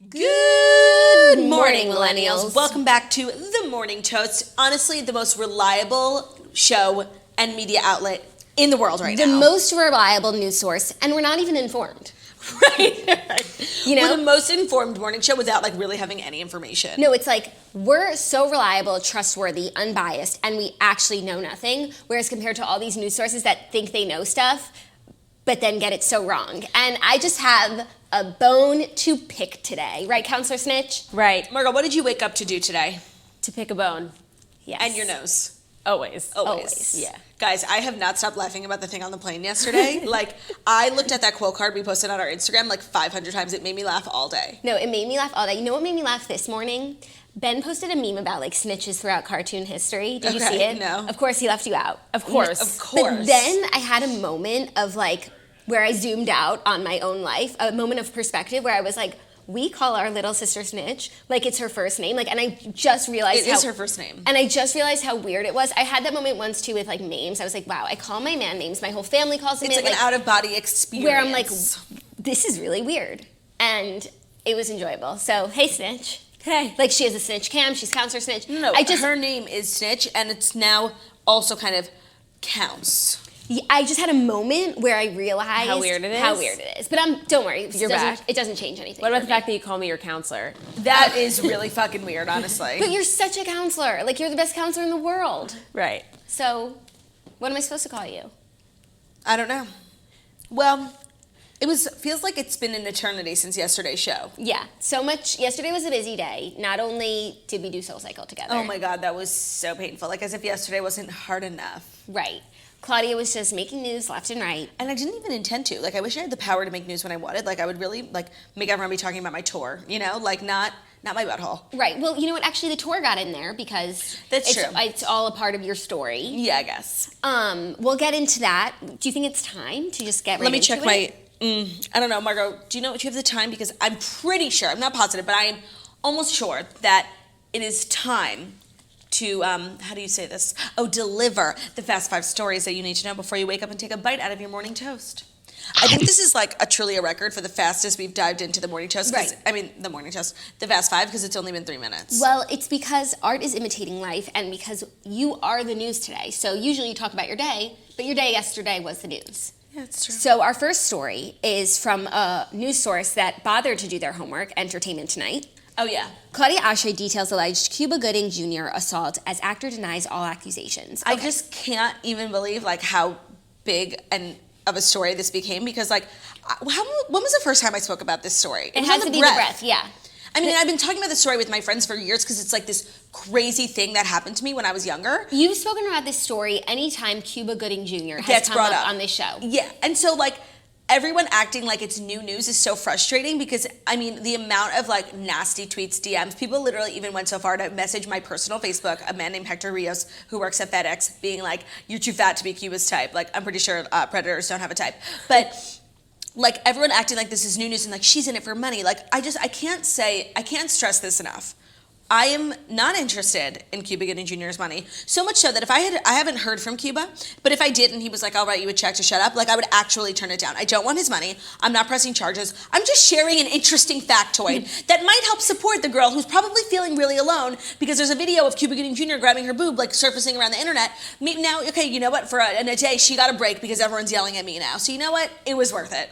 Good morning, millennials. Welcome back to The Morning Toast. Honestly, the most reliable show and media outlet in the world right now. The most reliable news source, and we're not even informed. Right. You know? We're the most informed morning show without like really having any information. No, it's like we're so reliable, trustworthy, unbiased, and we actually know nothing. Whereas compared to all these news sources that think they know stuff, but then get it so wrong. And I just have a bone to pick today. Right, Counselor Snitch? Right. Margo, what did you wake up to do today? To pick a bone. Yes. And your nose. Always. Yeah. Guys, I have not stopped laughing about the thing on the plane yesterday. Like, I looked at that quote card we posted on our Instagram like 500 times. It made me laugh all day. No, it made me laugh all day. You know what made me laugh this morning? Ben posted a meme about like snitches throughout cartoon history. Did you see it? No. Of course he left you out. Of course. Of course. But then I had a moment of like, where I zoomed out on my own life, a moment of perspective where I was like, we call our little sister Snitch like it's her first name. Like, and I just realized it is her first name. And I just realized how weird it was. I had that moment once too with like names. I was like, wow, I call my man names. My whole family calls him. It's like an out of body experience. Where I'm like, this is really weird. And it was enjoyable. So, hey Snitch. Hey. Like she has a Snitch cam. She's Counselor Snitch. No, her name is Snitch, and it's now also kind of counts. I just had a moment where I realized how weird it is. But don't worry, You're back. It doesn't change anything. What about the fact that you call me your counselor? That is really fucking weird, honestly. But you're such a counselor. Like, you're the best counselor in the world. Right. So, what am I supposed to call you? I don't know. Well, feels like it's been an eternity since yesterday's show. Yeah, so much. Yesterday was a busy day. Not only did we do Soul Cycle together. Oh my God, that was so painful. Like, as if yesterday wasn't hard enough. Right. Claudia was just making news left and right. And I didn't even intend to. Like, I wish I had the power to make news when I wanted. Like, I would really, like, make everyone be talking about my tour, you know? Like, not my butthole. Right. Well, you know what? Actually, the tour got in there because That's true. It's all a part of your story. Yeah, I guess. We'll get into that. Do you think it's time to just get right into it? Let me check I don't know, Margo, do you know if you have the time? Because I'm pretty sure, I'm not positive, but I am almost sure that it is time to, how do you say this? Deliver the fast 5 stories that you need to know before you wake up and take a bite out of your morning toast. I think this is like truly a record for the fastest we've dived into the morning toast. Right. I mean, the morning toast, the fast 5, because it's only been 3 minutes. Well, it's because art is imitating life and because you are the news today. So usually you talk about your day, but your day yesterday was the news. Yeah, it's true. So our first story is from a news source that bothered to do their homework, Entertainment Tonight. Oh, yeah. Claudia Oshry details alleged Cuba Gooding Jr. assault as actor denies all accusations. I just can't even believe like how big and of a story this became because like, when was the first time I spoke about this story? It has to be the breath, yeah. I mean, I've been talking about this story with my friends for years because it's like this crazy thing that happened to me when I was younger. You've spoken about this story anytime Cuba Gooding Jr. has gets come brought up on this show. Yeah, and so like everyone acting like it's new news is so frustrating because I mean the amount of like nasty tweets, DMs, people literally even went so far to message my personal Facebook, a man named Hector Rios who works at FedEx, being like, "You're too fat to be Cuba's type." Like I'm pretty sure predators don't have a type, but. Like everyone acting like this is new news and like she's in it for money. Like I can't stress this enough. I am not interested in Cuba Gooding Jr.'s money. So much so that I haven't heard from Cuba, but if I did and he was like, "I'll write you a check to shut up," like I would actually turn it down. I don't want his money. I'm not pressing charges. I'm just sharing an interesting factoid that might help support the girl who's probably feeling really alone because there's a video of Cuba Gooding Jr. grabbing her boob like surfacing around the internet. Now, okay, you know what? For a day, she got a break because everyone's yelling at me now. So you know what? It was worth it.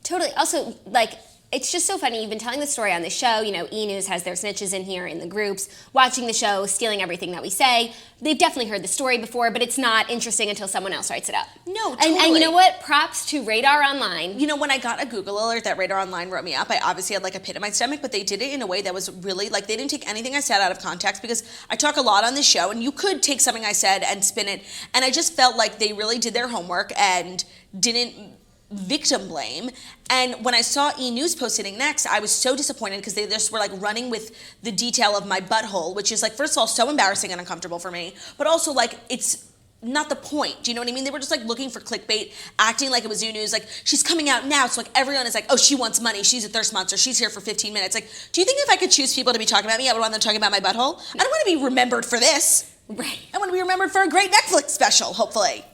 Totally. Also, like, it's just so funny. You've been telling the story on the show. You know, E! News has their snitches in here in the groups, watching the show, stealing everything that we say. They've definitely heard the story before, but it's not interesting until someone else writes it up. No, totally. And you know what? Props to Radar Online. You know, when I got a Google alert that Radar Online wrote me up, I obviously had like a pit in my stomach, but they did it in a way that was really, like, they didn't take anything I said out of context because I talk a lot on this show, and you could take something I said and spin it, and I just felt like they really did their homework and didn't victim blame. And when I saw E! News post sitting next, I was so disappointed because they just were like running with the detail of my butthole, which is like, first of all, so embarrassing and uncomfortable for me, but also like it's not the point. Do you know what I mean? They were just like looking for clickbait, acting like it was new news. Like she's coming out now, so like everyone is like, "Oh, she wants money. She's a thirst monster. She's here for 15 minutes." Like, do you think if I could choose people to be talking about me, I would want them talking about my butthole? I don't want to be remembered for this. Right. I want to be remembered for a great Netflix special, hopefully.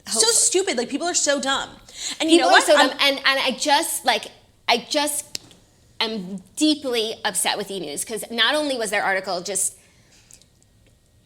So stupid. Like people are so dumb. And you know what? So dumb. And I just am deeply upset with E-News because not only was their article just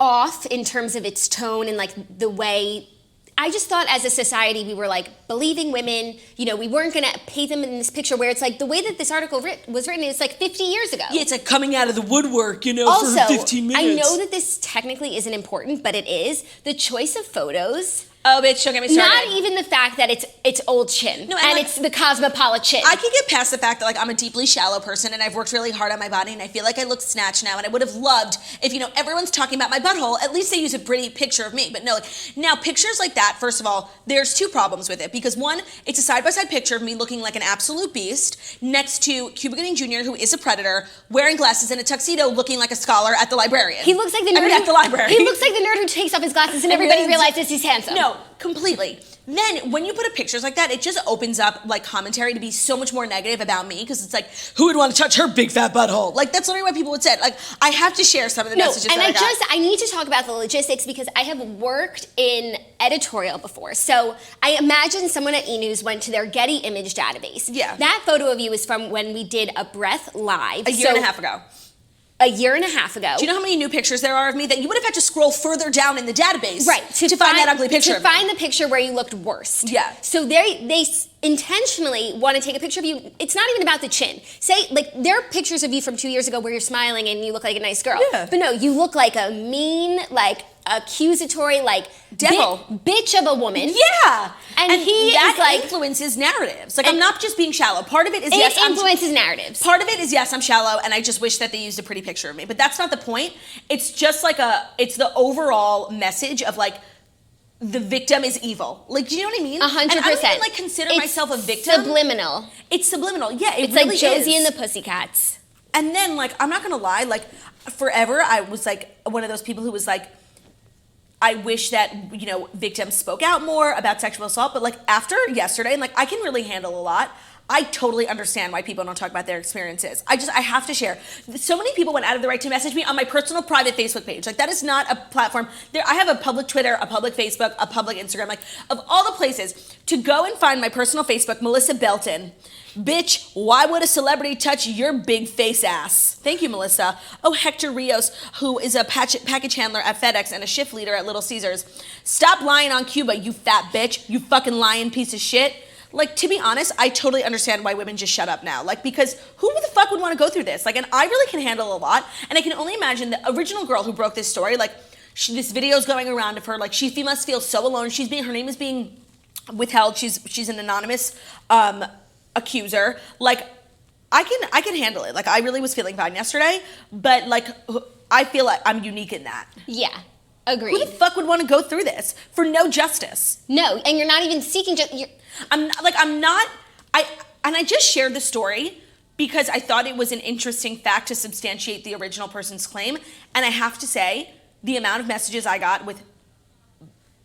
off in terms of its tone and like the way, I just thought as a society we were like believing women, you know, we weren't gonna paint them in this picture where it's like the way that this article was written, it's like 50 years ago. Yeah, it's like coming out of the woodwork, you know, Also, for 15 minutes. I know that this technically isn't important, but it is. The choice of photos. Oh, bitch, don't get me started. Not even the fact that it's old chin, No, and like, it's the cosmopolitan. I can get past the fact that like I'm a deeply shallow person and I've worked really hard on my body and I feel like I look snatched now and I would have loved if, you know, everyone's talking about my butthole, at least they use a pretty picture of me. But no, like, now pictures like that, first of all, there's two problems with it because one, it's a side-by-side picture of me looking like an absolute beast next to Cuba Gooding Jr., who is a predator, wearing glasses and a tuxedo, looking like a scholar at the librarian. He looks like the nerd at the library. He looks like the nerd who takes off his glasses and everybody realizes he's handsome. No, completely. Then when you put up pictures like that, it just opens up like commentary to be so much more negative about me because it's like, who would want to touch her big fat butthole? Like that's literally what people would say. Like I have to share some of the messages and that I got. I need to talk about the logistics because I have worked in editorial before. So I imagine someone at E-News went to their Getty image database. Yeah. That photo of you is from when we did A Breath Live. A year and a half ago. A year and a half ago. Do you know how many new pictures there are of me that you would have had to scroll further down in the database to find that ugly picture? To find the picture where you looked worst. Yeah. So they intentionally want to take a picture of you. It's not even about the chin. Say, like, there are pictures of you from 2 years ago where you're smiling and you look like a nice girl. Yeah. But no, you look like a mean, like, accusatory, like, devil. Bitch of a woman. Yeah. And he that is like, influences narratives. Like I'm not just being shallow. Part of it is it influences narratives. Part of it is yes, I'm shallow and I just wish that they used a pretty picture of me. But that's not the point. It's just like it's the overall message of like the victim is evil. Like, do you know what I mean? 100%. And I don't even like consider myself a victim. Subliminal. It's subliminal. Yeah, it's really like Josie is. and the Pussycats. And then like I'm not gonna lie, like forever I was like one of those people who was like, I wish that, you know, victims spoke out more about sexual assault, but like after yesterday, and like I can really handle a lot, I totally understand why people don't talk about their experiences. I have to share. So many people went out of the right to message me on my personal private Facebook page. Like that is not a platform. I have a public Twitter, a public Facebook, a public Instagram. Like of all the places to go and find my personal Facebook, Melissa Belton. Bitch, why would a celebrity touch your big face ass? Thank you, Melissa. Oh, Hector Rios, who is a package handler at FedEx and a shift leader at Little Caesars. Stop lying on Cuba, you fat bitch. You fucking lying piece of shit. Like, to be honest, I totally understand why women just shut up now. Like, because who the fuck would want to go through this? Like, and I really can handle a lot. And I can only imagine the original girl who broke this story, like, this video's going around of her. Like, she must feel so alone. Her name is being withheld. She's an anonymous accuser. Like, I can handle it. Like, I really was feeling fine yesterday. But, like, I feel like I'm unique in that. Yeah. Agreed. Who the fuck would want to go through this for no justice? No, and you're not even seeking justice. I just shared the story because I thought it was an interesting fact to substantiate the original person's claim. And I have to say, the amount of messages I got with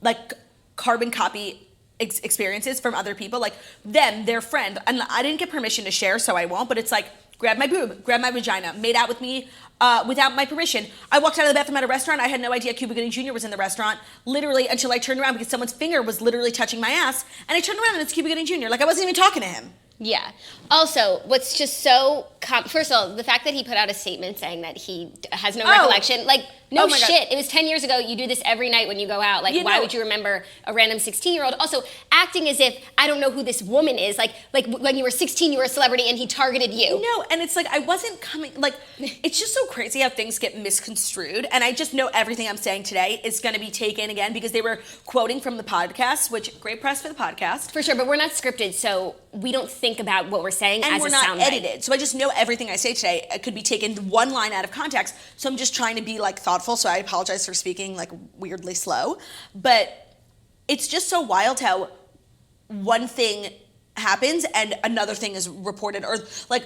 like carbon copy experiences from other people, like them, their friend, and I didn't get permission to share, so I won't, but it's like, grab my boob, grab my vagina, made out with me without my permission. I walked out of the bathroom at a restaurant. I had no idea Cuba Gooding Jr. was in the restaurant, literally until I turned around because someone's finger was literally touching my ass. And I turned around and it's Cuba Gooding Jr. Like I wasn't even talking to him. Yeah. Also, what's just so first of all, the fact that he put out a statement saying that he has no recollection, like no shit. God. It was 10 years ago. You do this every night when you go out. Like, why would you remember a random 16-year-old? Also, acting as if I don't know who this woman is. Like when you were 16, you were a celebrity and he targeted you. No, and it's like I wasn't coming. Like it's just so crazy how things get misconstrued. And I just know everything I'm saying today is going to be taken again because they were quoting from the podcast, which great press for the podcast. For sure, but we're not scripted, so we don't think about what we're saying and as we're a not sound edited. So I just know everything I say today could be taken one line out of context. So I'm just trying to be like thoughtful. So I apologize for speaking like weirdly slow, but it's just so wild how one thing happens and another thing is reported, or like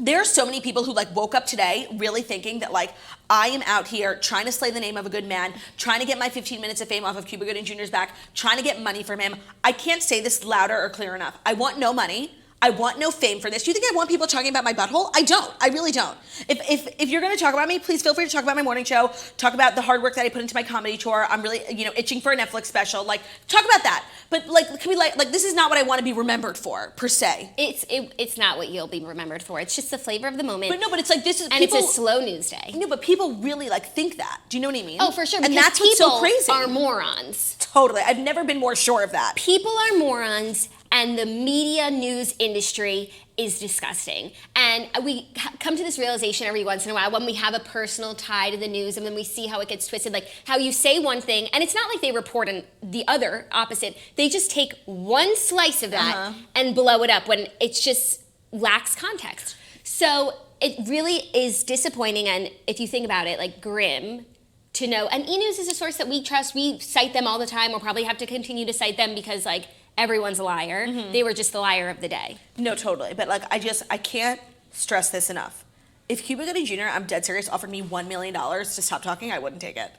there are so many people who like woke up today really thinking that like I am out here trying to slay the name of a good man, trying to get my 15 minutes of fame off of Cuba Gooding Jr.'s back, trying to get money from him. I can't say this louder or clear enough. I want no money. I want no fame for this. Do you think I want people talking about my butthole? I don't. I really don't. If you're going to talk about me, please feel free to talk about my morning show. Talk about the hard work that I put into my comedy tour. I'm really, itching for a Netflix special. Like, talk about that. But like, can we like this is not what I want to be remembered for per se. It's not what you'll be remembered for. It's just the flavor of the moment. But no, but it's like this is and people, it's a slow news day. No, but people really like think that. Do you know what I mean? Oh, for sure. And that's what's so crazy. People are morons. Totally. I've never been more sure of that. People are morons, and the media news industry is disgusting. And we come to this realization every once in a while when we have a personal tie to the news and then we see how it gets twisted, like how you say one thing, and it's not like they report on the other opposite. They just take one slice of that and blow it up when it just lacks context. So it really is disappointing, and if you think about it, like grim to know. And E-News is a source that we trust. We cite them all the time. We'll probably have to continue to cite them because like everyone's a liar. They were just the liar of the day. No, totally. But like, I can't stress this enough. If Cuba Gooding Jr., I'm dead serious, offered me $1 million to stop talking, I wouldn't take it.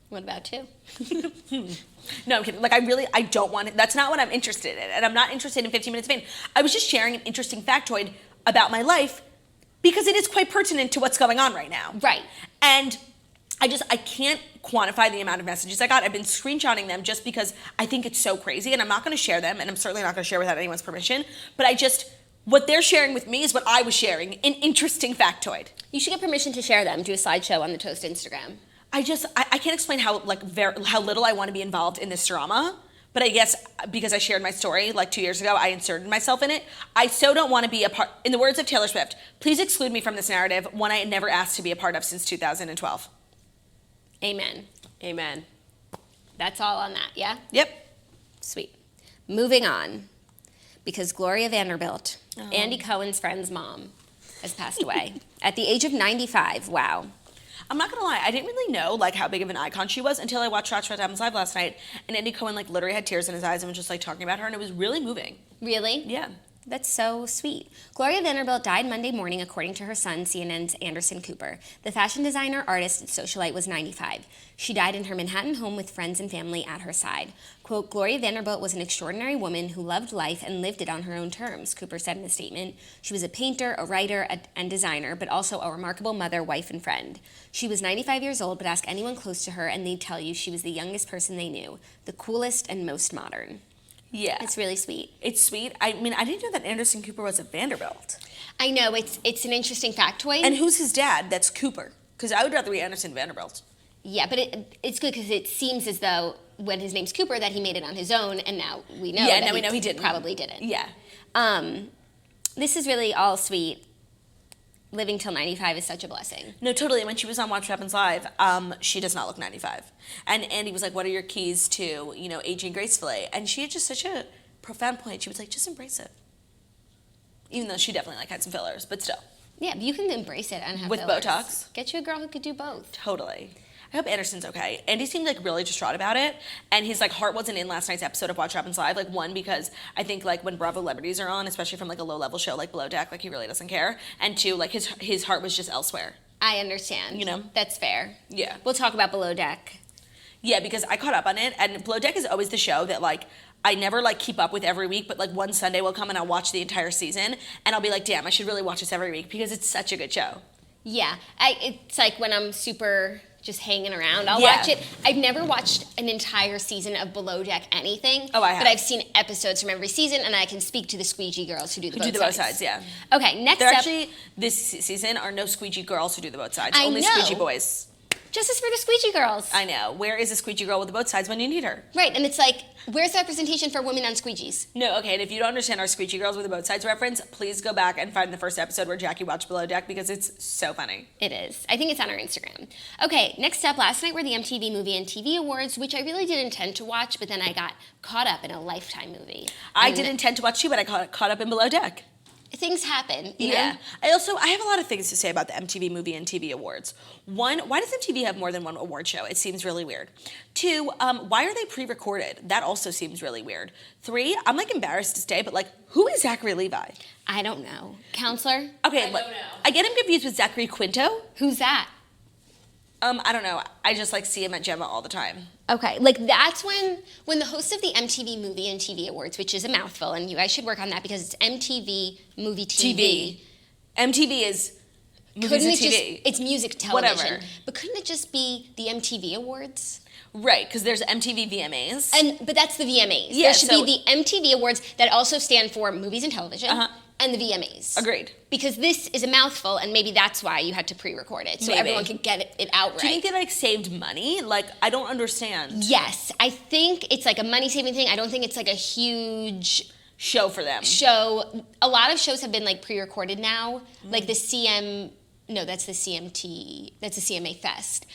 What about you? No, I'm kidding. Like, I don't want it. That's not what I'm interested in. And I'm not interested in 15 minutes fame. I was just sharing an interesting factoid about my life because it is quite pertinent to what's going on right now. Right. And I can't quantify the amount of messages I got. I've been screenshotting them just because I think it's so crazy, and I'm not going to share them, and I'm certainly not going to share without anyone's permission. But what they're sharing with me is what I was sharing, an interesting factoid. You should get permission to share them. Do a slideshow on the Toast Instagram. I can't explain how little I want to be involved in this drama. But I guess because I shared my story like 2 years ago, I inserted myself in it. I so don't want to be a part. In the words of Taylor Swift, please exclude me from this narrative, one I had never asked to be a part of since 2012. Amen. Amen. That's all on that, yeah? Yep. Sweet. Moving on, because Gloria Vanderbilt, Andy Cohen's friend's mom, has passed away at the age of 95. Wow. I'm not gonna lie, I didn't really know like how big of an icon she was until I watched Watch What Happens Live last night, and Andy Cohen like literally had tears in his eyes and was just like talking about her, and it was really moving. Really? Yeah. That's so sweet. Gloria Vanderbilt died Monday morning, according to her son, CNN's Anderson Cooper. The fashion designer, artist, and socialite was 95. She died in her Manhattan home with friends and family at her side. Quote, Gloria Vanderbilt was an extraordinary woman who loved life and lived it on her own terms, Cooper said in a statement. She was a painter, a writer, and designer, but also a remarkable mother, wife, and friend. She was 95 years old, but ask anyone close to her and they'd tell you she was the youngest person they knew, the coolest and most modern. Yeah. It's really sweet. It's sweet. I mean, I didn't know that Anderson Cooper was a Vanderbilt. I know, it's an interesting factoid. And who's his dad? That's Cooper. Because I would rather be Anderson Vanderbilt. Yeah, but it's good because it seems as though when his name's Cooper that he made it on his own, and now we know that we know he didn't. Probably didn't. Yeah. This is really all sweet. Living till 95 is such a blessing. No, totally. And when she was on Watch What Happens Live, she does not look 95. And Andy was like, what are your keys to, aging gracefully? And she had just such a profound point. She was like, just embrace it. Even though she definitely had some fillers, but still. Yeah, you can embrace it and have with fillers. Botox. Get you a girl who could do both. Totally. I hope Anderson's okay. Andy seemed really distraught about it, and his heart wasn't in last night's episode of Watch What Happens Live. One, because I think when Bravo celebrities are on, especially from a low level show like Below Deck, he really doesn't care. And two, his heart was just elsewhere. I understand. That's fair. Yeah. We'll talk about Below Deck. Yeah, because I caught up on it, and Below Deck is always the show that I never keep up with every week, but one Sunday will come and I'll watch the entire season, and I'll be like, damn, I should really watch this every week because it's such a good show. Yeah, it's when I'm super just hanging around, I'll watch it. I've never watched an entire season of Below Deck anything. Oh, I have. But I've seen episodes from every season, and I can speak to the squeegee girls who do the both sides. Do the both sides, yeah. Okay, next there up. Actually, this season are no squeegee girls who do the both sides. I Only know. squeegee boys. Justice for the squeegee girls. I know. Where is a squeegee girl with the both sides when you need her? Right, and it's where's the representation for women on squeegees? No, okay, and if you don't understand our squeegee girls with the both sides reference, please go back and find the first episode where Jackie watched Below Deck because it's so funny. It is. I think it's on our Instagram. Okay, next up, last night were the MTV Movie and TV Awards, which I really did intend to watch, but then I got caught up in a Lifetime movie. I did intend to watch too, but I got caught up in Below Deck. Things happen, you Yeah. know? I have a lot of things to say about the MTV Movie and TV Awards. One, why does MTV have more than one award show? It seems really weird. Two, why are they pre-recorded? That also seems really weird. Three, I'm embarrassed to say, but who is Zachary Levi? I don't know. Counselor? Okay, I don't know. I get him confused with Zachary Quinto. Who's that? I don't know. I just like see him at Gemma all the time. Okay, like that's when the host of the MTV Movie and TV Awards, which is a mouthful, and you guys should work on that because it's MTV Movie TV. MTV is movies Couldn't and it just, TV. it's music television. Whatever. But couldn't it just be the MTV Awards? Right, because there's MTV VMAs. But that's the VMAs. Yeah, there should be the MTV Awards that also stand for movies and television and the VMAs. Agreed. Because this is a mouthful, and maybe that's why you had to pre-record it, so Maybe. everyone could get it out right. Do you think they like saved money? Like, I don't understand. Yes, I think it's like a money-saving thing. I don't think it's like a huge Show for them. show. A lot of shows have been like pre-recorded now, like the that's the CMT, that's the CMA Fest.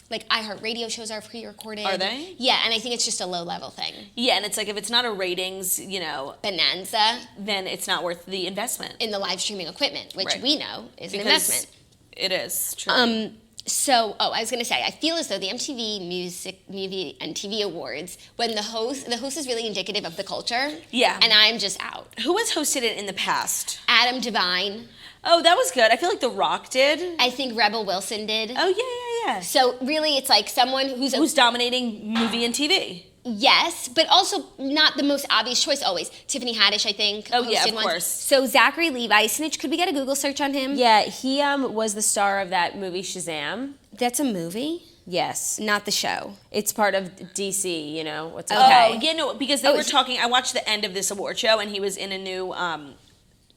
Like iHeartRadio shows are pre-recorded. Are they? Yeah, and I think it's just a low-level thing. Yeah, and it's like if it's not a ratings, Bonanza then it's not worth the investment. in the live streaming equipment, which Right. we know is an Because investment. It is. True. I was gonna say, I feel as though the MTV Music, Movie, and TV Awards, when the host is really indicative of the culture. Yeah. And I'm just out. Who has hosted it in the past? Adam Devine, Oh, that was good. I feel like The Rock did. I think Rebel Wilson did. Oh, yeah. So really, it's like someone Who's dominating movie and TV? yes, but also not the most obvious choice always. Tiffany Haddish, I think. Oh, yeah, hosted of one. course. So Zachary Levi, Snitch, could we get a Google search on him? Yeah, he was the star of that movie Shazam. That's a movie, Yes. not the show. It's part of DC, what's it Okay. Oh, yeah, no, because they were talking. I watched the end of this award show, and he was in a new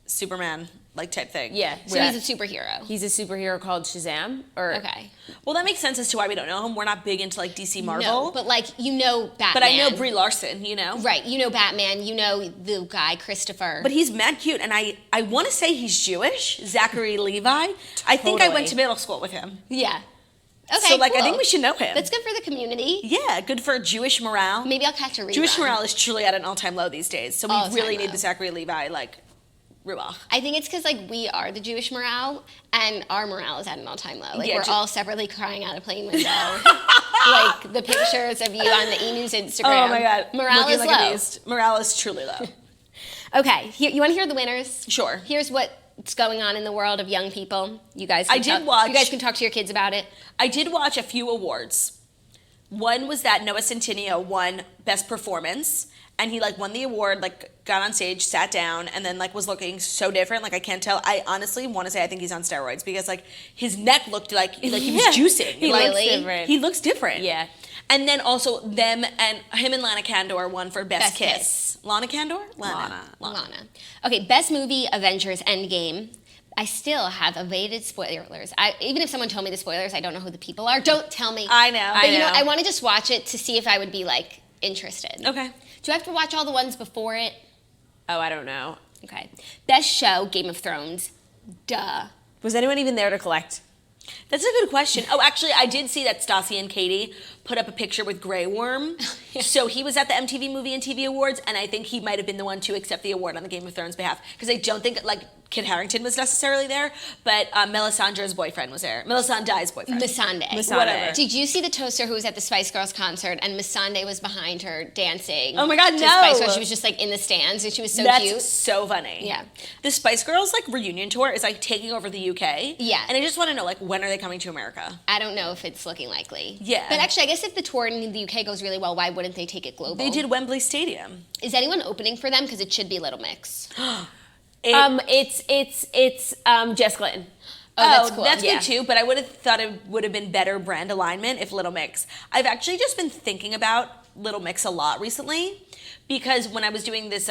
Superman type thing. Yeah. So he's a superhero. He's a superhero called Shazam. Okay. Well, that makes sense as to why we don't know him. We're not big into DC Marvel. No, but Batman. But I know Brie Larson, Right, Batman, the guy, Christopher. But he's mad cute, and I want to say he's Jewish, Zachary Levi. I think I went Totally. to middle school with him. yeah. Okay, So, I cool. think we should know him. That's good for the community. Yeah, good for Jewish morale. Maybe I'll catch a rerun. Jewish morale is truly at an all-time low these days, so we All-time really low. need the Zachary Levi, ruach. I think it's because we are the Jewish morale, and our morale is at an all-time low. Yeah, we're all separately crying out a plane window. The pictures of you on the E-News Instagram. Oh my God. Morale Looking is like low. a beast. Morale is truly low. Okay, you want to hear the winners? Sure. Here's what's going on in the world of young people. You guys I did watch- You guys can talk to your kids about it. I did watch a few awards. One was that Noah Centineo won Best Performance, and he won the award, got on stage, sat down, and then was looking so different. I can't tell. I honestly want to say I think he's on steroids because his neck looked like he was juicing. He Really? looks different. He looks different. Yeah. And then also him and Lana Kandor won for Best Best Kiss. Kiss. Lana Kandor? Lana. Okay, best movie, Avengers Endgame. I still have evaded spoilers. Even if someone told me the spoilers, I don't know who the people are. Don't tell me. I know. But I know. I want to just watch it to see if I would be interested. Okay. Do I have to watch all the ones before it? Oh, I don't know. Okay. Best show, Game of Thrones. Duh. Was anyone even there to collect? That's a good question. Oh, actually, I did see that Stassi and Katie put up a picture with Grey Worm. So he was at the MTV Movie and TV Awards, and I think he might have been the one to accept the award on the Game of Thrones behalf. Because I don't think, Kit Harington was necessarily there, but Melisandre's boyfriend was there. Melisandre's boyfriend. Missandei. Whatever. Did you see the toaster who was at the Spice Girls concert and Missandei was behind her dancing? Oh my God, to no. Spice Girls. She was just in the stands and she was so That's cute. so funny. Yeah. The Spice Girls reunion tour is taking over the UK. Yeah. And I just want to know when are they coming to America? I don't know if it's looking likely. Yeah. But actually, I guess if the tour in the UK goes really well, why wouldn't they take it global? They did Wembley Stadium. Is anyone opening for them? Because it should be Little Mix. It's Jess Glynn. Oh, that's cool. That's Yeah. good too, but I would have thought it would have been better brand alignment if Little Mix. I've actually just been thinking about Little Mix a lot recently because when I was doing this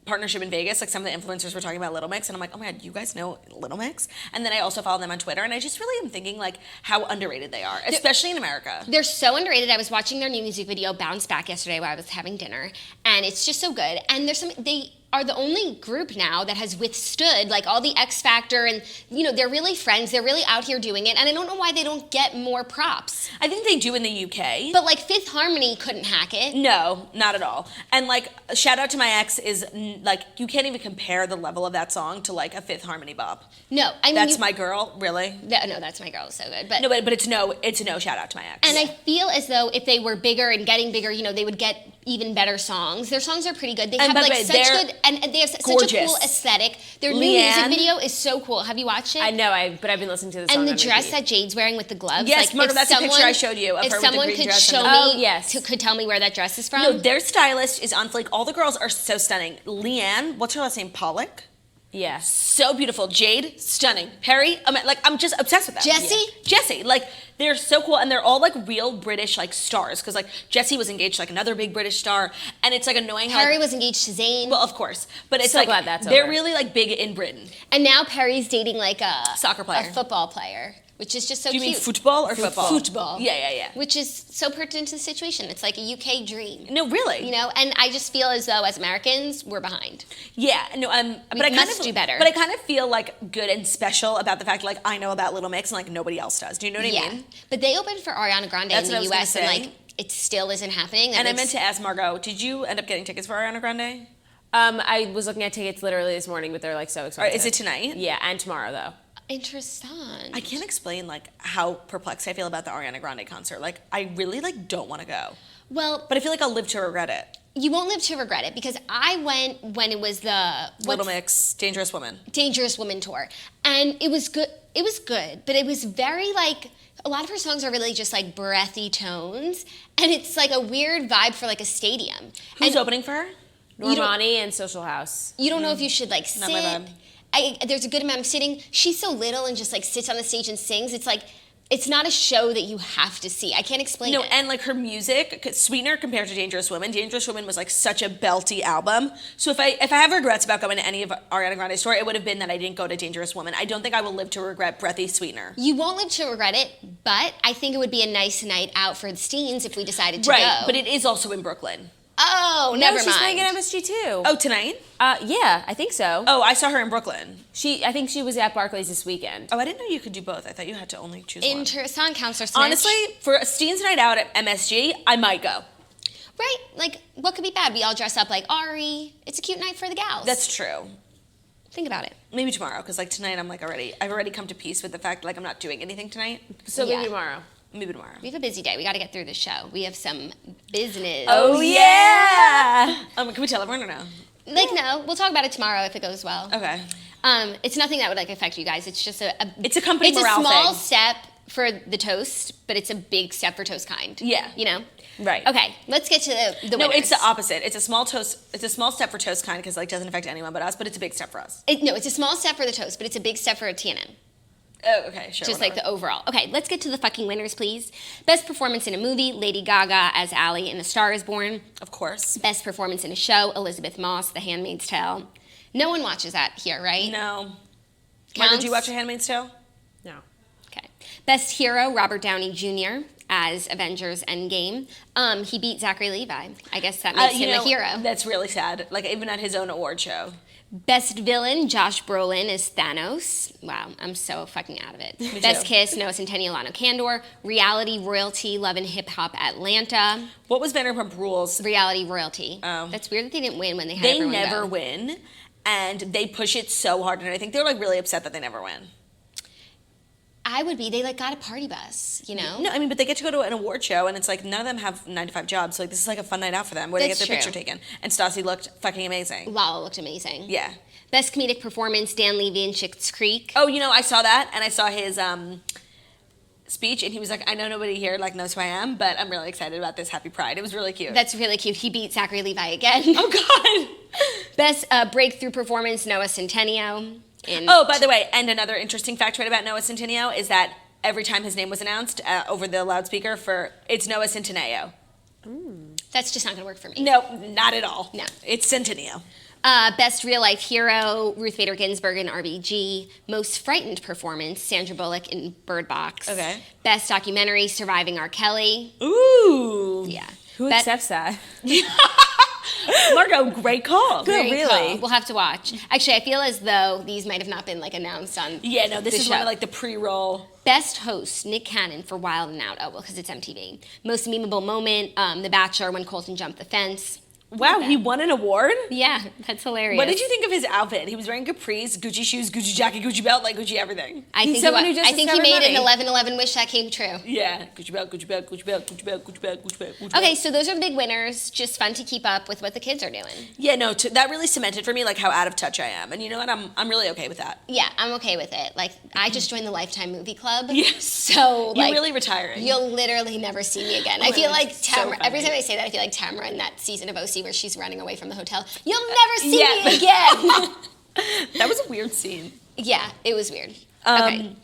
partnership in Vegas, some of the influencers were talking about Little Mix, and I'm like, oh my God, you guys know Little Mix? And then I also follow them on Twitter, and I just really am thinking how underrated they are, especially in America. They're so underrated. I was watching their new music video, Bounce Back, yesterday while I was having dinner, and it's just so good. And they are the only group now that has withstood all the X Factor, and they're really friends. They're really out here doing it, and I don't know why they don't get more props. I think they do in the UK. But like Fifth Harmony couldn't hack it. No, not at all. And like, shout out to my ex is like, you can't even compare the level of that song to like a Fifth Harmony bop. No, I mean That's My Girl, really? No, That's My Girl is so good. But No, but it's a no shout out to my ex. and I feel as though if they were bigger and getting bigger, you know, they would get even better songs. Their songs are pretty good. They have by the like way, such they're good and they have such a gorgeous. cool aesthetic. Their new Leanne. music video is so cool. Have you watched it? I know, but I've been listening to the song And the on dress repeat. that Jade's wearing with the gloves. Yes, like, Myrtle, if that's a picture someone- I showed you of If her with the someone green could dress show and me, Oh, yes. could tell me where that dress is from. No, their stylist is on fleek. All the girls are so stunning. Leanne, what's her last name? Pollock? Yeah. So beautiful. Jade, stunning. Perry, I'm just obsessed with them. Jessie? Jessie, like they're so cool, and they're all like real British like stars. Because like Jessie was engaged to like another big British star, and it's like annoying how. Perry was engaged to Zayn. Well, of course, but it's So like glad that's they're over. really like big in Britain. And now Perry's dating like a Soccer player. a football player, which is just so Do you cute. mean football or football? Football. Yeah. Which is so pertinent to the situation. It's like a UK dream. No, really. You know, and I just feel as though as Americans, we're behind. Yeah, no, but I kind must of do better. But I kind of feel like good and special about the fact like I know about Little Mix and like nobody else does. Do you know what I mean? But they opened for Ariana Grande That's in what I the was gonna US and say. like it still isn't happening. That And I makes- meant to ask Margot, did you end up getting tickets for Ariana Grande? I was looking at tickets literally this morning, but they're like so Or expensive. is it tonight? Yeah, and tomorrow though. Interesting. I can't explain like how perplexed I feel about the Ariana Grande concert. Like I really like don't want to go, Well, but I feel like I'll live to regret it. you won't live to regret it because I went when it was the Little Mix, Dangerous Woman. Dangerous Woman tour, and it was good. It was good, but it was very like a lot of her songs are really just like breathy tones, and it's like a weird vibe for like a stadium. Who's and opening for her? You don't- Normani and Social House. you don't know if you should like Not sit. my vibe. There's a good amount of sitting. She's so little and just like sits on the stage and sings. It's like it's not a show that you have to see. I can't explain No, it. and like her music, Sweetener compared to Dangerous Woman. Dangerous Woman was like such a belty album. So if I have regrets about going to any of Ariana Grande's tour, it would have been that I didn't go to Dangerous Woman. I don't think I will live to regret Breathy Sweetener. You won't live to regret it, but I think it would be a nice night out for the Steens if we decided to Right, go. but it is also in Brooklyn. Oh, No, never she's mind. playing at MSG too. Oh, tonight? Yeah, I think so. Oh, I saw her in Brooklyn. I think she was at Barclays this weekend. Oh, I didn't know you could do both. I thought you had to only choose one. Song Counselor Snitch. Honestly, for a Steens night out at MSG, I might go. Right? Like, what could be bad? We all dress up like Ari. It's a cute night for the gals. That's true. Think about it. Maybe tomorrow, because like tonight I'm like I've already come to peace with the fact like I'm not doing anything tonight. So Yeah. maybe tomorrow. Maybe tomorrow. We have a busy day. We got to get through the show. We have some business. Oh yeah! Can we tell everyone or no? Like, no, we'll talk about it tomorrow if it goes well. Okay. It's nothing that would like affect you guys. It's just It's a company It's a morale small thing. step for the toast, but it's a big step for Toast Kind. Yeah. You know. Right. Okay, let's get to the No, winners. it's the opposite. It's a small toast. It's a small step for Toast Kind because like doesn't affect anyone but us, but it's a big step for us. No, it's a small step for the toast, but it's a big step for TNN. Oh, okay, sure. Just like the overall. Okay, let's get to the fucking winners, please. Best performance in a movie, Lady Gaga as Ally in A Star Is Born. of course. Best performance in a show, Elizabeth Moss, The Handmaid's Tale. No one watches that here, right? No. Margaret, do you watch A Handmaid's Tale? No. Okay. Best hero, Robert Downey Jr. as Avengers Endgame. He beat Zachary Levi. I guess that makes him a hero. That's really sad. Like even at his own award show. Best villain, Josh Brolin as Thanos. Wow, I'm so fucking out of it. Me Best too. kiss, Noah Centineo, Lano Candor. Reality royalty, Love and Hip Hop Atlanta. What was Vanderpump Rules? Reality royalty. Oh. That's weird that they didn't win when they had They everyone never go. win, and they push it so hard, and I think they're like really upset that they never win. I would be. They like got a party bus, you know? No, I mean, but they get to go to an award show, and it's like none of them have 9 to 5 jobs, so like this is like a fun night out for them where they That's get their true. picture taken. And Stassi looked fucking amazing. Lala looked amazing. Yeah. Best comedic performance, Dan Levy in Schitt's Creek. Oh, you know, I saw that, and I saw his speech, and he was like, I know nobody here like knows who I am, but I'm really excited about this. Happy Pride. It was really cute. That's really cute. He beat Zachary Levi again. Oh, God. Best breakthrough performance, Noah Centineo. In Oh, by the way, and another interesting factoid about Noah Centineo is that every time his name was announced over the loudspeaker it's Noah Centineo. That's just not going to work for me. No, not at all. No. It's Centineo. Best real life hero, Ruth Bader Ginsburg in RBG. Most frightened performance, Sandra Bullock in Bird Box. Okay. Best documentary, Surviving R. Kelly. Ooh. Yeah. Who accepts that? Margot, great call. Great really. call. We'll have to watch. Actually, I feel as though these might have not been like announced on. Yeah, no, this the is show. one of like the pre-roll. Best host, Nick Cannon for Wild and Out. Oh, well, because it's MTV. Most memeable moment, The Bachelor when Colton jumped the fence. Wow, he won an award? Yeah, that's hilarious. What did you think of his outfit? He was wearing capris, Gucci shoes, Gucci jacket, Gucci belt, like Gucci everything. I think he made an 11/11 wish that came true. Yeah, Gucci belt, Gucci belt, Gucci belt, Gucci belt, Gucci belt, Gucci belt, Gucci belt. Okay, so those are the big winners. Just fun to keep up with what the kids are doing. Yeah, no, that really cemented for me like how out of touch I am. And you know what? I'm really okay with that. Yeah, I'm okay with it. Like, I just joined the Lifetime Movie Club. Yes. So, like, You're really retiring. You'll literally never see me again. Oh I feel my God, like it's so Tamara, every funny. time I say that, I feel like Tamara in that season of OC where she's running away from the hotel. You'll never see yeah. me again. That was a weird scene. Yeah, it was weird. Okay.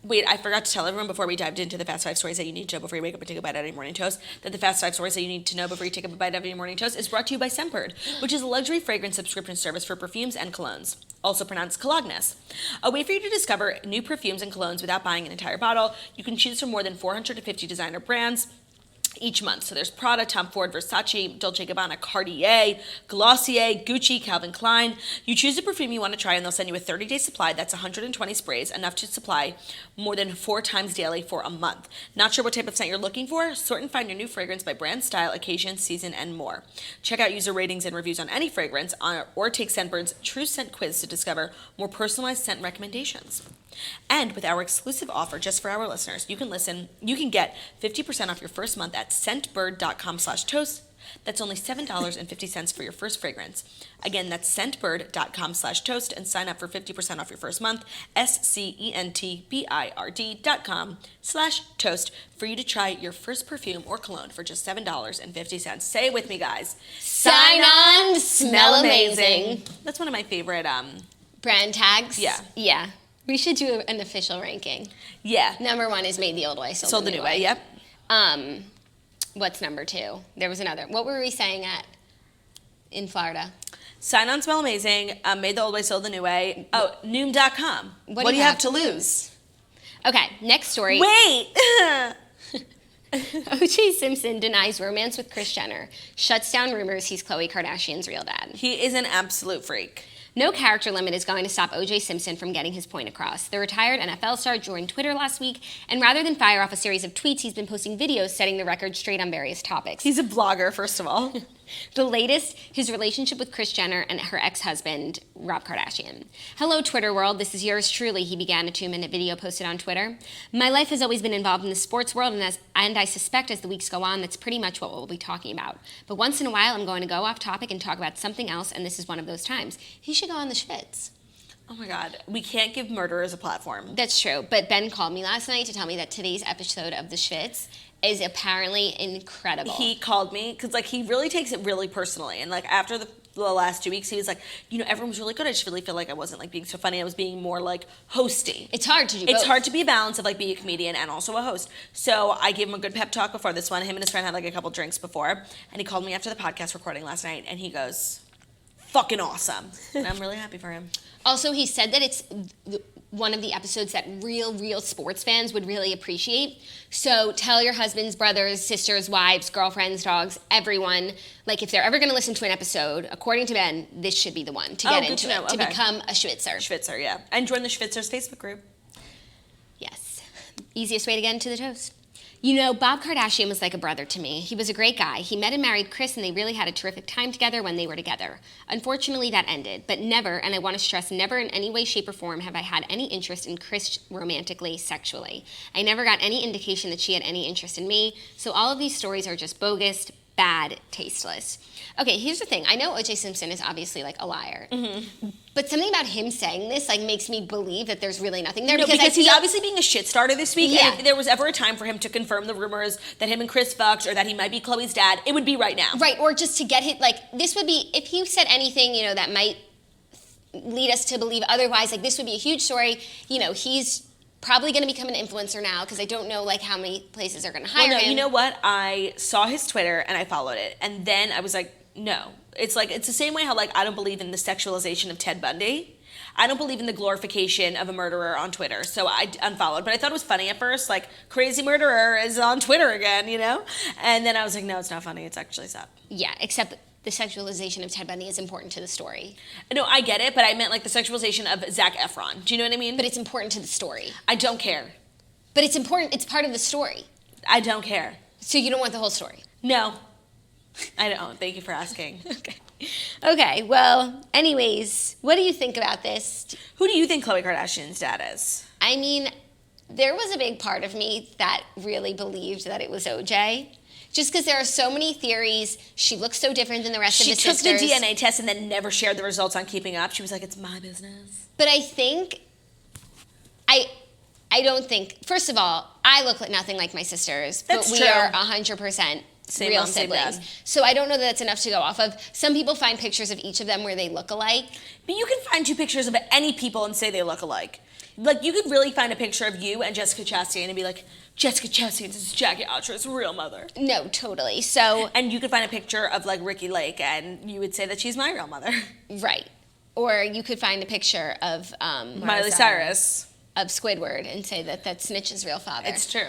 Wait, I forgot to tell everyone before we dived into the Fast 5 stories that you need to know before you wake up and take a bite out of your morning toast, that the Fast 5 stories that you need to know before you take a bite out of your morning toast is brought to you by Scentbird, which is a luxury fragrance subscription service for perfumes and colognes, also pronounced Colognus. A way for you to discover new perfumes and colognes without buying an entire bottle. You can choose from more than 450 designer brands each month. So there's Prada, Tom Ford, Versace, Dolce & Gabbana, Cartier, Glossier, Gucci, Calvin Klein. You choose the perfume you want to try and they'll send you a 30-day supply. That's 120 sprays, enough to supply more than 4 times daily for a month. Not sure what type of scent you're looking for? Sort and find your new fragrance by brand, style, occasion, season, and more. Check out user ratings and reviews on any fragrance or take Scentbird's True Scent Quiz to discover more personalized scent recommendations. And with our exclusive offer just for our listeners, you can get 50% off your first month at scentbird.com/toast. That's only $7.50 for your first fragrance. Again, that's scentbird.com/toast and sign up for 50% off your first month, scentbird.com/toast for you to try your first perfume or cologne for just $7.50. Say it with me, guys. Sign on, smell amazing. That's one of my favorite, Brand tags? Yeah. Yeah. We should do an official ranking. yeah. Number 1 is Made the Old Way, Sold the New Way, yep. What's number 2? There was another. What were we saying in Florida? Sign on, smell amazing. Made the Old Way, sold the New Way. Oh, Noom.com. What do you have to lose? Okay, next story. Wait! O.J. Simpson denies romance with Kris Jenner, shuts down rumors he's Khloe Kardashian's real dad. He is an absolute freak. No character limit is going to stop O.J. Simpson from getting his point across. The retired NFL star joined Twitter last week, and rather than fire off a series of tweets, he's been posting videos setting the record straight on various topics. He's a vlogger, first of all. The latest, his relationship with Kris Jenner and her ex-husband, Rob Kardashian. Hello, Twitter world. This is yours truly, he began a 2-minute video posted on Twitter. My life has always been involved in the sports world, and I suspect as the weeks go on, that's pretty much what we'll be talking about. But once in a while, I'm going to go off topic and talk about something else, and this is one of those times. He should go on the Schwitz. Oh my God. We can't give murderers a platform. That's true, but Ben called me last night to tell me that today's episode of The Schwitz is apparently incredible. He called me because like he really takes it really personally, and like after the last 2 weeks, he was like, you know, everyone was really good. I just really feel like I wasn't like being so funny. I was being more like hosty. It's hard to do both. It's hard to be a balance of like being a comedian and also a host. So I gave him a good pep talk before this one. Him and his friend had like a couple drinks before, and he called me after the podcast recording last night, and he goes, "Fucking awesome," and I'm really happy for him. Also, he said that it's one of the episodes that real sports fans would really appreciate. So tell your husbands, brothers, sisters, wives, girlfriends, dogs, everyone, like if they're ever going to listen to an episode, according to Ben, this should be the one to get into it, to become a Schwitzer. Schwitzer, yeah. And join the Schwitzers Facebook group. Yes. Easiest way to get into the toast. You know, Bob Kardashian was like a brother to me. He was a great guy. He met and married Kris, and they really had a terrific time together when they were together. Unfortunately, that ended. But never, and I want to stress never in any way, shape, or form have I had any interest in Kris romantically, sexually. I never got any indication that she had any interest in me. So all of these stories are just bogus, bad, tasteless. Okay, here's the thing. I know O.J. Simpson is obviously like a liar. Mm-hmm. But something about him saying this like makes me believe that there's really nothing there. No, because he's obviously being a shit starter this week. Yeah. And if there was ever a time for him to confirm the rumors that him and Kris fucked or that he might be Khloe's dad, it would be right now. Right, or just to get hit, like, this would be, if he said anything, you know, that might lead us to believe otherwise, like, this would be a huge story. You know, he's probably going to become an influencer now because I don't know, like, how many places are going to hire him. You know what? I saw his Twitter and I followed it. And then I was like, no. It's like, it's the same way how, like, I don't believe in the sexualization of Ted Bundy. I don't believe in the glorification of a murderer on Twitter, so I unfollowed. But I thought it was funny at first, like, crazy murderer is on Twitter again, you know? And then I was like, no, it's not funny. It's actually sad. Yeah, except the sexualization of Ted Bundy is important to the story. No, I get it, but I meant like the sexualization of Zac Efron. Do you know what I mean? But it's important to the story. I don't care. But it's important. It's part of the story. I don't care. So you don't want the whole story? No. I don't. Thank you for asking. Okay, well, anyways, what do you think about this? Who do you think Khloe Kardashian's dad is? I mean, there was a big part of me that really believed that it was OJ. Just because there are so many theories. She looks so different than the rest of the sisters. She took the DNA test and then never shared the results on Keeping Up. She was like, it's my business. But I think, I don't think, first of all, I look like nothing like my sisters. That's but we true. are 100% Same real mom, same siblings. dad. So I don't know that that's enough to go off of. Some people find pictures of each of them where they look alike. But you can find 2 pictures of any people and say they look alike. Like, you could really find a picture of you and Jessica Chastain and be like, Jessica Chastain is Jackie Altra's real mother. No, totally. So, And you could find a picture of, like, Ricki Lake and you would say that she's my real mother. right. Or you could find a picture of Miley Cyrus. of Squidward and say that that's Snitch's real father. It's true.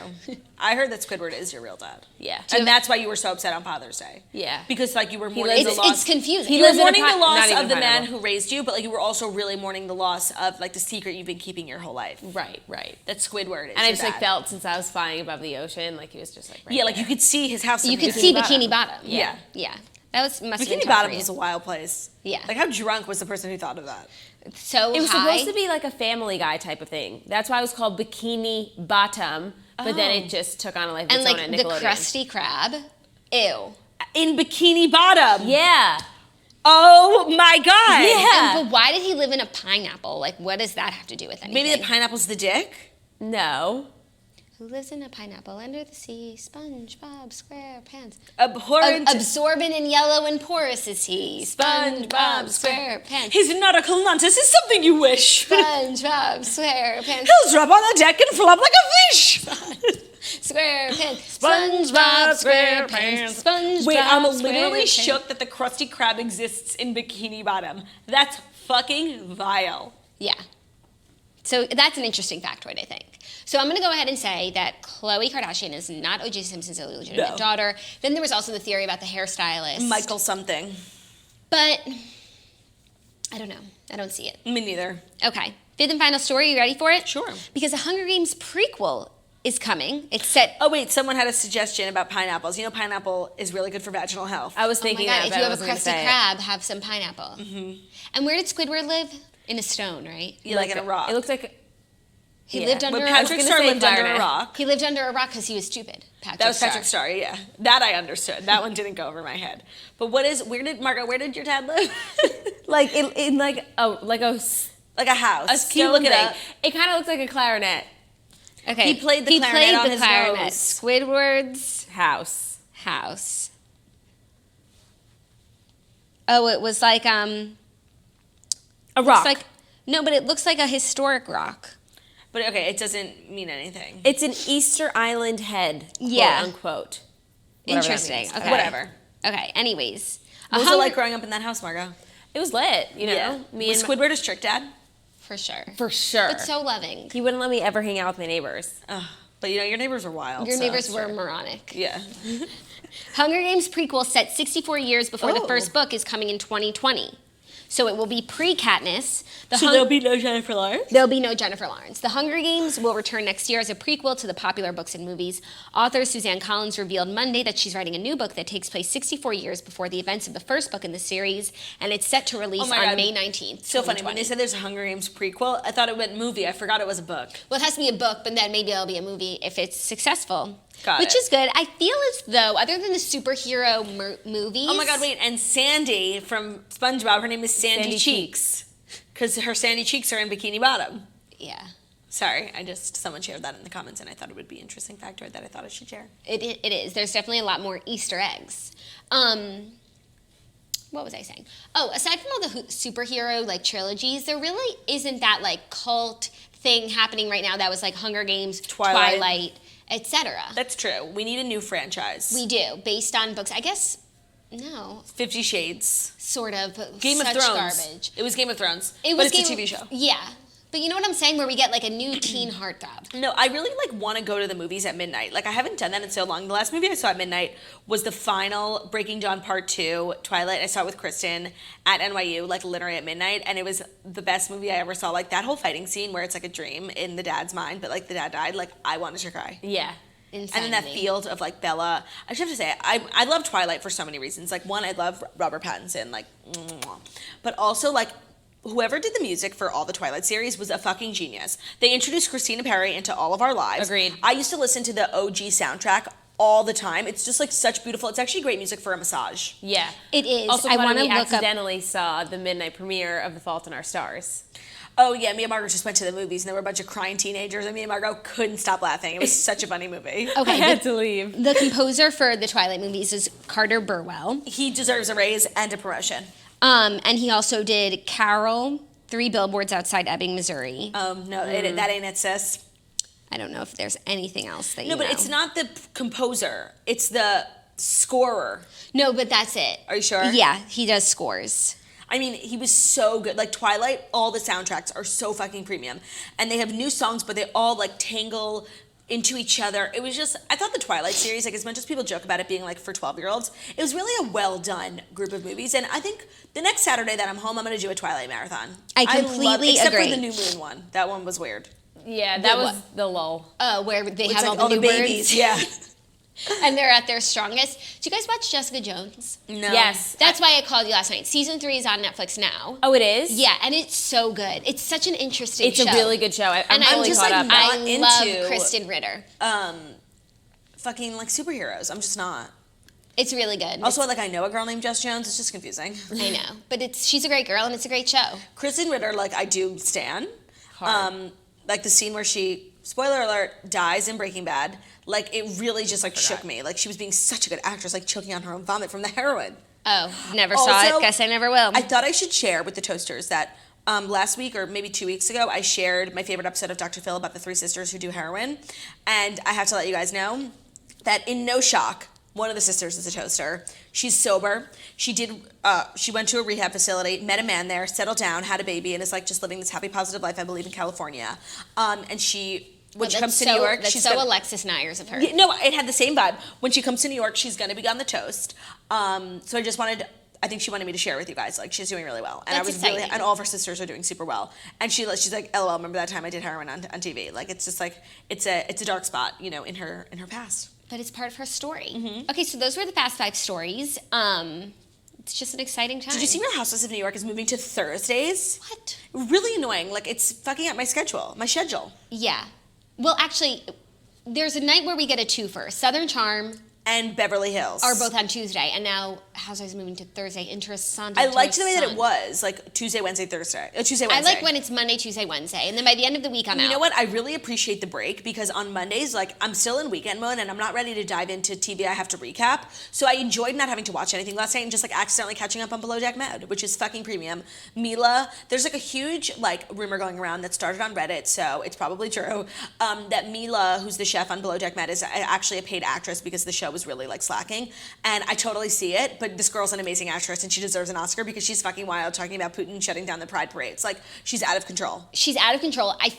I heard that Squidward is your real dad. Yeah. And that's why you were so upset on Father's Day. Yeah. Because, like, you were mourning the loss. It's confusing. You were lives in a mourning the not loss even of the man pineapple. who raised you, but, like, you were also really mourning the loss of, like, the secret you've been keeping your whole life. Right, right. That Squidward is And I your just like dad. felt since I was flying above the ocean, like he was just like right Yeah, like, there. you could see his house. You from could see Bikini Bikini Bottom. Bottom. Yeah. Yeah. That must have been Bikini tough Bottom for was a you. wild place. Yeah. Like, how drunk was the person who thought of that? So It was high. supposed to be like a Family Guy type of thing. That's why it was called Bikini Bottom. But then it just took on a life of And its own like at the Nickelodeon. Krusty Krab. Ew. In Bikini Bottom. Yeah. Oh my God. Yeah. But why did he live in a pineapple? Like, what does that have to do with anything? Maybe the pineapple's the dick? No. Who lives in a pineapple under the sea? SpongeBob SquarePants. Abhorrent. Absorbent and yellow and porous is he. SpongeBob SquarePants. His nautical nonsense is something you wish. SpongeBob SquarePants. He'll drop on the deck and flop like a fish. SquarePants. SpongeBob SquarePants. SpongeBob Wait, I'm literally SquarePants. shook that the Krusty Krab exists in Bikini Bottom. That's fucking vile. Yeah. So that's an interesting factoid, I think. So I'm going to go ahead and say that Khloe Kardashian is not O.J. Simpson's illegitimate No. daughter. Then there was also the theory about the hairstylist. Michael something. But I don't know. I don't see it. Me neither. Okay. 5th and final story. You ready for it? Sure. Because the Hunger Games prequel is coming. It's set. Oh wait, someone had a suggestion about pineapples. You know, pineapple is really good for vaginal health. I was Oh my thinking God, that, if but you I have a wasn't gonna crusty say it. crab, have some pineapple. Mm-hmm. And where did Squidward live? In a stone, right? You like in a rock. It looks like He Yeah. lived under When a Patrick gonna Star say lived under a Darna. rock. He lived under a rock because he was stupid. Patrick That was Star. Patrick Star, yeah. That I understood. That one didn't go over my head. But where did your dad live? like in like a Like a house. a Can you look stone it thing. up? It kind of looks like a clarinet Okay. He played the clarinet on his clarinet. nose. Squidward's house. house. Oh, it was like A looks rock. like no, but it looks like a historic rock. But okay, it doesn't mean anything. It's an Easter Island head, quote Yeah. unquote. Whatever that Interesting. means. Okay. Whatever. Okay. Anyways, What was it like growing up in that house, Margot? It was lit, you know. Me Was and my- Squidward a strict dad? for sure. for sure. But so loving. He wouldn't let me ever hang out with my neighbors. Ugh. But you know, your neighbors were wild. Your so neighbors it's were true. moronic. Yeah. Hunger Games prequel set 64 years before the Oh. first book is coming in 2020. So it will be pre-Katniss. So there'll be no Jennifer Lawrence? There'll be no Jennifer Lawrence. The Hunger Games will return next year as a prequel to the popular books and movies. Author Suzanne Collins revealed Monday that she's writing a new book that takes place 64 years before the events of the first book in the series, and it's set to release Oh my on God. May 19th. So funny. When 2020. they said there's a Hunger Games prequel, I thought it meant movie. I forgot it was a book. Well, it has to be a book, but then maybe it'll be a movie if it's successful. Got Which it. is good. I feel as though, other than the superhero movies... Oh my God, wait. And Sandy from SpongeBob, her name is Sandy, Sandy Cheeks. Because her Sandy Cheeks are in Bikini Bottom. Yeah. Sorry, someone shared that in the comments and I thought it would be an interesting factoid that I thought I should share. It is. There's definitely a lot more Easter eggs. What was I saying? Oh, aside from all the superhero like trilogies, there really isn't that like cult thing happening right now that was like Hunger Games, Twilight, etc. That's true. We need a new franchise. We do, based on books. I guess, no, 50 Shades. sort of. But Game such of Thrones. garbage. It was Game of Thrones. It but was it's a TV show. Yeah, But you know what I'm saying? Where we get like a new teen heartthrob. No, I really like want to go to the movies at midnight. Like I haven't done that in so long. The last movie I saw at midnight was the final Breaking Dawn Part 2, Twilight. I saw it with Kristen at NYU, like literally at midnight, and it was the best movie I ever saw. Like that whole fighting scene where it's like a dream in the dad's mind, but like the dad died. Like I wanted to cry. Yeah. Insanely. And then that field of like Bella. I just have to say, I love Twilight for so many reasons. Like one, I love Robert Pattinson, like, but also like. Whoever did the music for all the Twilight series was a fucking genius. They introduced Christina Perri into all of our lives. Agreed. I used to listen to the OG soundtrack all the time. It's just like such beautiful. It's actually great music for a massage. Yeah. It is. Also, I when want to we look up. accidentally saw the midnight premiere of The Fault in Our Stars. Oh yeah, me and Margot just went to the movies and there were a bunch of crying teenagers and me and Margot couldn't stop laughing. It was such a funny movie. I Okay, had to leave. the composer for the Twilight movies is Carter Burwell. He deserves a raise and a promotion. And he also did Carol, 3 Billboards Outside Ebbing, Missouri. No, that ain't it, sis. I don't know if there's anything else that you No, but know. it's not the composer. It's the scorer. No, but that's it. Are you sure? Yeah, he does scores. I mean, he was so good. Like Twilight, all the soundtracks are so fucking premium. And they have new songs, but they all like tangle into each other. It was just, I thought the Twilight series, like as much as people joke about it being like for 12-year-olds, it was really a well done group of movies. And I think the next Saturday that I'm home, I'm going to do a Twilight marathon. I completely except agree. for the New Moon one. That one was weird. Yeah, that was what? the lull. Where they It's have like all the new babies. birds. Yeah. And they're at their strongest. Do you guys watch Jessica Jones? No. Yes. That's why I called you last night. Season 3 is on Netflix now. Oh, it is? Yeah, and it's so good. It's such an interesting It's show. a really good show. I'm And I'm fully just, caught like, up. not I into- love Kristen Ritter. Fucking like superheroes. I'm just not. It's really good. Also, like I know a girl named Jess Jones. It's just confusing. I know, but she's a great girl and it's a great show. Kristen Ritter, like I do stan. Hard. Like the scene where she, spoiler alert, dies in Breaking Bad. Like it really just like shook me. Like she was being such a good actress, like choking on her own vomit from the heroin. Oh, never saw Also, it. Guess I never will. I thought I should share with the toasters that last week or maybe 2 weeks ago, I shared my favorite episode of Dr. Phil about the 3 sisters who do heroin. And I have to let you guys know that in no shock, one of the sisters is a toaster. She's sober. She went to a rehab facility, met a man there, settled down, had a baby, and is like just living this happy, positive life, I believe, in California. And she, when she comes to New York, that's she's so gonna- Alexis Nyers of her. Yeah, no, it had the same vibe. When she comes to New York, she's going to be on the toast. So I think she wanted me to share with you guys. Like, she's doing really well. And That's I was really, exciting. and all of her sisters are doing super well. And she's like, LOL, remember that time I did heroin on TV? Like, it's just like, it's a dark spot, you know, in her past. But it's part of her story. Mm-hmm. Okay, so those were the past 5 stories. It's just an exciting time. Did you see Real Housewives of New York is moving to Thursdays? What? Really annoying. Like, it's fucking up my schedule. Yeah. Well, actually, there's a night where we get a twofer. Southern Charm And Beverly Hills. are both on Tuesday, and now Housewives moving to Thursday. Interessante. I liked the way that it was, like Tuesday, Wednesday, Thursday. Tuesday, I Wednesday. like when it's Monday, Tuesday, Wednesday, and then by the end of the week, I'm out. You know what? I really appreciate the break because on Mondays, like, I'm still in weekend mode and I'm not ready to dive into TV I have to recap. So I enjoyed not having to watch anything last night and just, like, accidentally catching up on Below Deck Med, which is fucking premium. Mila, there's, like, a huge, like, rumor going around that started on Reddit, so it's probably true, that Mila, who's the chef on Below Deck Med, is actually a paid actress because the show was really, like, slacking. And I totally see it, but this girl's an amazing actress and she deserves an Oscar because she's fucking wild talking about Putin shutting down the Pride parades. Like, she's out of control. She's out of control. I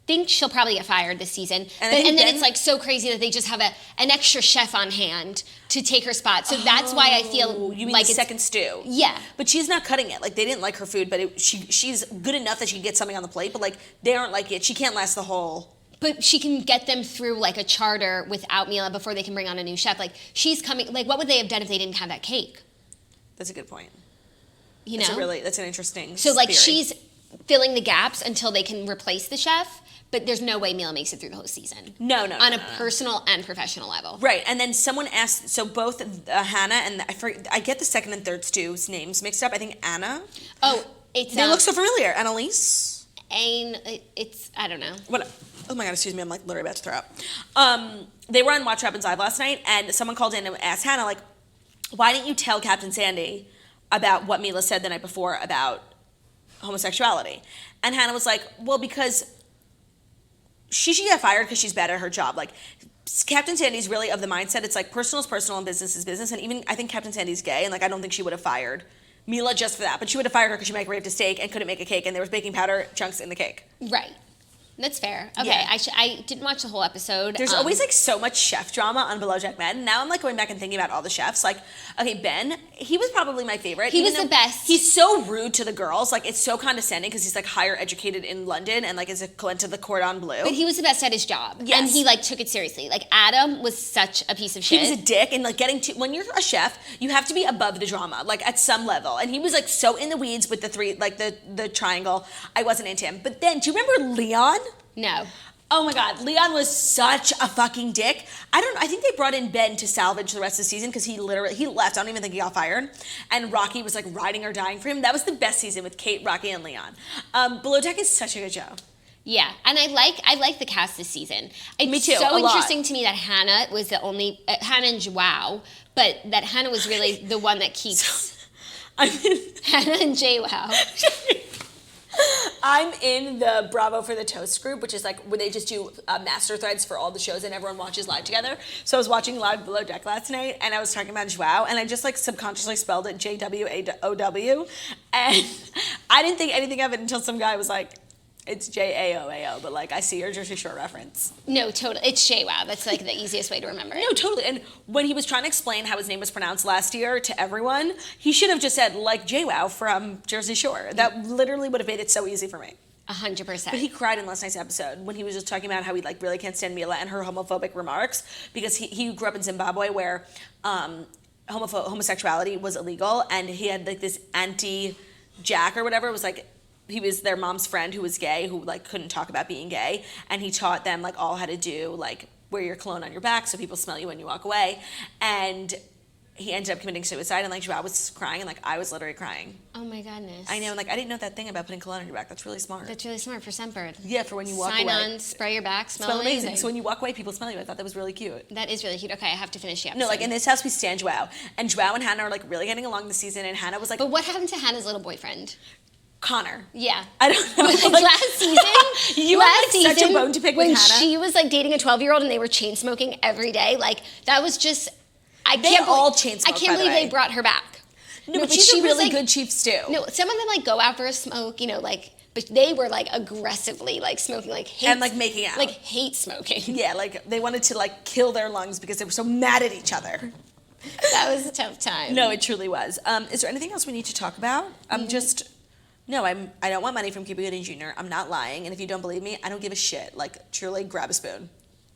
think she'll probably get fired this season. And I But, think and then Ben- it's like so crazy that they just have an extra chef on hand to take her spot. So that's why I feel Oh, you mean like the it's second stew? Yeah. But she's not cutting it. Like, they didn't like her food, but she's good enough that she can get something on the plate, but, like, they aren't like it. She can't last the whole... But she can get them through like a charter without Mila before they can bring on a new chef. Like she's coming. Like what would they have done if they didn't have that cake? That's a good point. You That's know. that's an interesting So like theory. she's filling the gaps until they can replace the chef. But there's no way Mila makes it through the whole season. No. On a personal and professional level. Right, and then someone asked, so both Hannah and, I get the second and third stew's names mixed up. I think Anna. Oh, it's They look so familiar. Annalise? it's I don't know. What? Oh my God, excuse me, I'm like literally about to throw up. They were on Watch What Happens Live last night, and someone called in and asked Hannah, like, why didn't you tell Captain Sandy about what Mila said the night before about homosexuality? And Hannah was like, well, because she should get fired because she's bad at her job. Like, Captain Sandy's really of the mindset, it's like personal is personal and business is business, and even, I think Captain Sandy's gay, and like, I don't think she would have fired Mila just for that. But she would have fired her because she microwaved a steak and couldn't make a cake, and there was baking powder chunks in the cake. Right. That's fair. Okay, Yeah. I didn't watch the whole episode. There's always like so much chef drama on Below Deck Men. Now I'm like going back and thinking about all the chefs. Like, okay, Ben, he was probably my favorite. He even was the though best. He's so rude to the girls. Like, it's so condescending because he's like higher educated in London and like is a Clint of the cordon bleu. But he was the best at his job. Yes. And he like took it seriously. Like Adam was such a piece of shit. He was a dick, and like when you're a chef, you have to be above the drama, like at some level. And he was like so in the weeds with the three, like the triangle. I wasn't into him. But then, do you remember Leon? No. Oh my God, Leon was such a fucking dick. I think they brought in Ben to salvage the rest of the season because he left. I don't even think he got fired. And Rocky was like riding or dying for him. That was the best season with Kate, Rocky, and Leon. Below Deck is such a good show. Yeah, and I like the cast this season. It's Me too, so a lot. interesting to me that Hannah was the only Hannah and Joao, but that Hannah was really the one that keeps Hannah and JWoww. I'm in the Bravo for the Toast group, which is like where they just do master threads for all the shows and everyone watches live together. So I was watching live Below Deck last night and I was talking about Joao and I just like subconsciously spelled it JWAOW, and I didn't think anything of it until some guy was like, it's JAOAO, but like I see your Jersey Shore reference. No, totally. It's JWoww. That's like the easiest way to remember it. No, totally. And when he was trying to explain how his name was pronounced last year to everyone, he should have just said like JWoww from Jersey Shore. That literally would have made it so easy for me. 100%. But he cried in last night's episode when he was just talking about how he like really can't stand Mila and her homophobic remarks because he grew up in Zimbabwe where homosexuality was illegal, and he had like this auntie Jack or whatever was like, he was their mom's friend who was gay, who like couldn't talk about being gay, and he taught them like all how to do like wear your cologne on your back so people smell you when you walk away, and he ended up committing suicide, and like Joao was crying, and like I was literally crying. Oh my goodness. I know, and like I didn't know that thing about putting cologne on your back. That's really smart. That's really smart for Scentbird. Yeah, for when you walk Sign away. on, spray your back, smell Amazing. So when you walk away, people smell you. I thought that was really cute. That is really cute. Okay, I have to finish the episode. No, like in this house we stand Joao, and Joao and Hannah are like really getting along this season, and Hannah was like, But what happened to Hannah's little boyfriend? Connor. Yeah. I don't know. Like last season, You have like such a bone to pick with when Hannah. she was like dating a 12-year-old and they were chain smoking every day, like that was just. They all chain smoke, I can't by the believe way. they brought her back. No, but she's she a was, really like- good chief stew. No, some of them like go out for a smoke, you know, like, but they were like aggressively like smoking, like hate, And, like, making out. like hate smoking. Yeah, like they wanted to like kill their lungs because they were so mad at each other. That was a tough time. No, it truly was. Is there anything else we need to talk about? I don't want money from Cuba Gooding Jr. I'm not lying, and if you don't believe me, I don't give a shit. Like, truly, grab a spoon.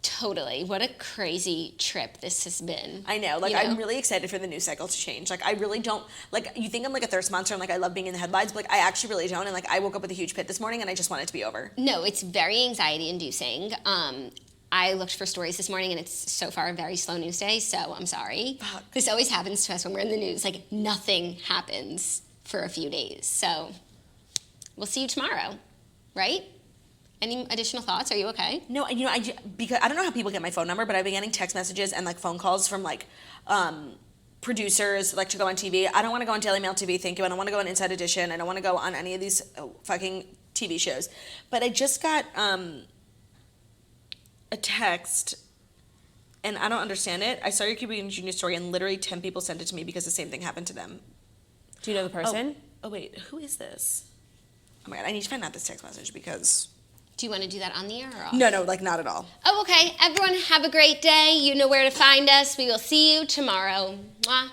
Totally. What a crazy trip this has been. I know. Like, You know? I'm really excited for the news cycle to change. Like, I really don't, like, you think I'm like a thirst monster and like I love being in the headlines, but like, I actually really don't. And like, I woke up with a huge pit this morning and I just want it to be over. No, it's very anxiety inducing. I looked for stories this morning and it's so far a very slow news day, so I'm sorry. Fuck. This always happens to us when we're in the news. Like nothing happens for a few days. So we'll see you tomorrow, right? Any additional thoughts? Are you okay? No, you know, because I don't know how people get my phone number, but I've been getting text messages and like phone calls from like producers like to go on TV. I don't want to go on Daily Mail TV, thank you. I don't want to go on Inside Edition. I don't want to go on any of these fucking TV shows. But I just got a text, and I don't understand it. I saw your Cuba Gooding Jr. story, and literally 10 people sent it to me because the same thing happened to them. Do you know the person? Oh wait, who is this? Oh my God, I need to find out this text message because... Do you want to do that on the air or off? No, like not at all. Oh, okay. Everyone have a great day. You know where to find us. We will see you tomorrow. Mwah.